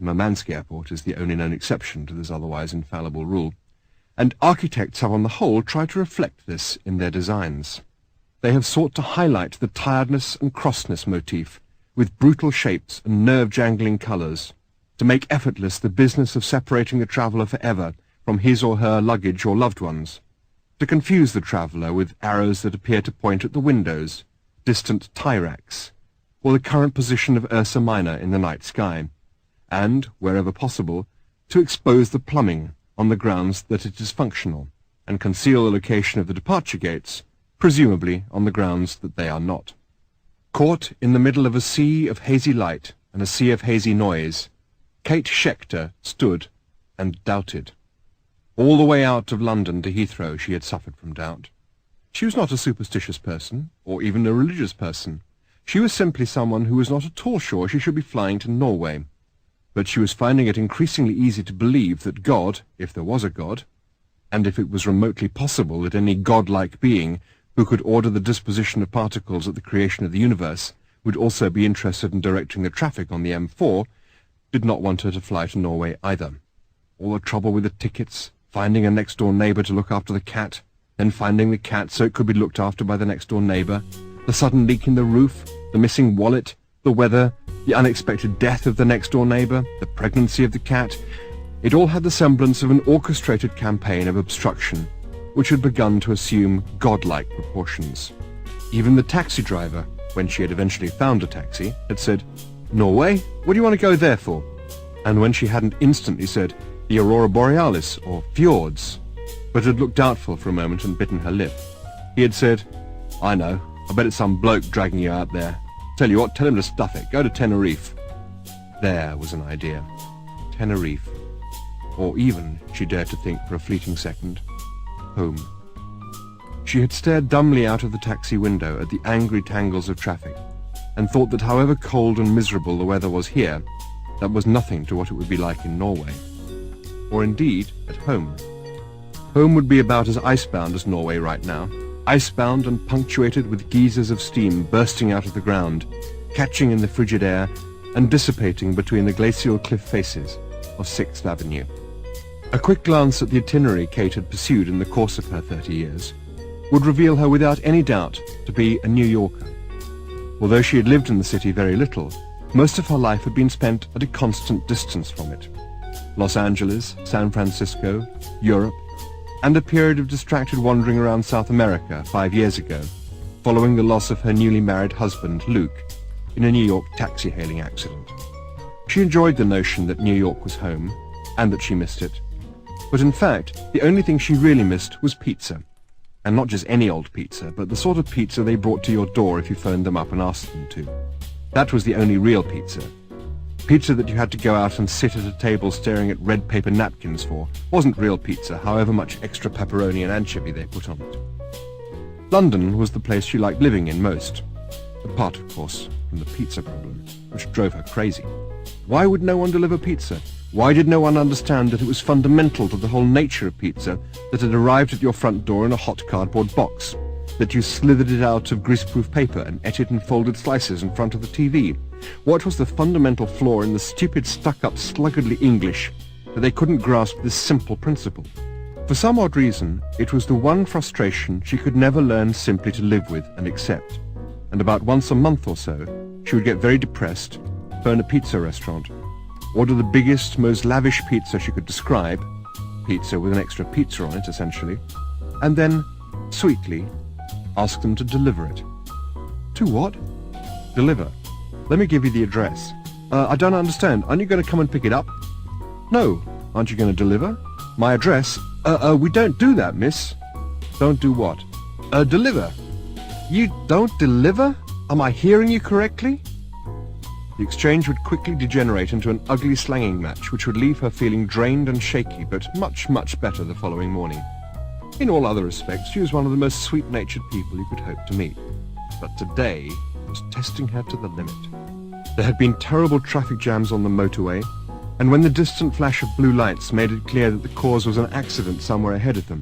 Murmansk Airport is the only known exception to this otherwise infallible rule, and architects have on the whole tried to reflect this in their designs. They have sought to highlight the tiredness and crossness motif with brutal shapes and nerve-jangling colours, to make effortless the business of separating the traveller forever from his or her luggage or loved ones, to confuse the traveller with arrows that appear to point at the windows, distant tie racks, or the current position of Ursa Minor in the night sky, and, wherever possible, to expose the plumbing on the grounds that it is functional, and conceal the location of the departure gates, presumably on the grounds that they are not. Caught in the middle of a sea of hazy light and a sea of hazy noise, Kate Schechter stood and doubted. All the way out of London to Heathrow she had suffered from doubt. She was not a superstitious person, or even a religious person. She was simply someone who was not at all sure she should be flying to Norway. But she was finding it increasingly easy to believe that God, if there was a God, and if it was remotely possible that any godlike being who could order the disposition of particles at the creation of the universe would also be interested in directing the traffic on the M4, did not want her to fly to Norway either. All the trouble with the tickets, finding a next-door neighbour to look after the cat, then finding the cat so it could be looked after by the next-door neighbour, the sudden leak in the roof, the missing wallet, the weather, the unexpected death of the next-door neighbour, the pregnancy of the cat, it all had the semblance of an orchestrated campaign of obstruction, which had begun to assume godlike proportions. Even the taxi driver, when she had eventually found a taxi, had said, "Norway? What do you want to go there for?" And when she hadn't instantly said, "The Aurora Borealis, or fjords," but had looked doubtful for a moment and bitten her lip, he had said, "I know, I bet it's some bloke dragging you out there. Tell you what, tell him to stuff it, go to Tenerife." There was an idea. Tenerife. Or even, she dared to think for a fleeting second, home. She had stared dumbly out of the taxi window at the angry tangles of traffic, and thought that however cold and miserable the weather was here, that was nothing to what it would be like in Norway. Or indeed, at home. Home would be about as icebound as Norway right now, icebound and punctuated with geysers of steam bursting out of the ground, catching in the frigid air, and dissipating between the glacial cliff faces of 6th Avenue. A quick glance at the itinerary Kate had pursued in the course of her 30 years would reveal her without any doubt to be a New Yorker. Although she had lived in the city very little, most of her life had been spent at a constant distance from it. Los Angeles, San Francisco, Europe, and a period of distracted wandering around South America 5 years ago, following the loss of her newly married husband, Luke, in a New York taxi-hailing accident. She enjoyed the notion that New York was home, and that she missed it. But in fact, the only thing she really missed was pizza. And not just any old pizza, but the sort of pizza they brought to your door if you phoned them up and asked them to. That was the only real pizza. Pizza that you had to go out and sit at a table staring at red paper napkins for wasn't real pizza, however much extra pepperoni and anchovy they put on it. London was the place she liked living in most, apart, of course, from the pizza problem, which drove her crazy. Why would no one deliver pizza? Why did no one understand that it was fundamental to the whole nature of pizza that it arrived at your front door in a hot cardboard box, that you slithered it out of greaseproof paper and ate it in folded slices in front of the TV? What was the fundamental flaw in the stupid, stuck-up, sluggardly English that they couldn't grasp this simple principle? For some odd reason, it was the one frustration she could never learn simply to live with and accept, and about once a month or so, she would get very depressed, phone a pizza restaurant, order the biggest, most lavish pizza she could describe, pizza with an extra pizza on it, essentially, and then, sweetly, ask them to deliver it. To what? Deliver. Let me give you the address. I don't understand. Aren't you going to come and pick it up? No. Aren't you going to deliver? My address? We don't do that, miss. Don't do what? Deliver. You don't deliver? Am I hearing you correctly? The exchange would quickly degenerate into an ugly slanging match which would leave her feeling drained and shaky, but much, much better the following morning. In all other respects, she was one of the most sweet-natured people you could hope to meet. But today was testing her to the limit. There had been terrible traffic jams on the motorway, and when the distant flash of blue lights made it clear that the cause was an accident somewhere ahead of them,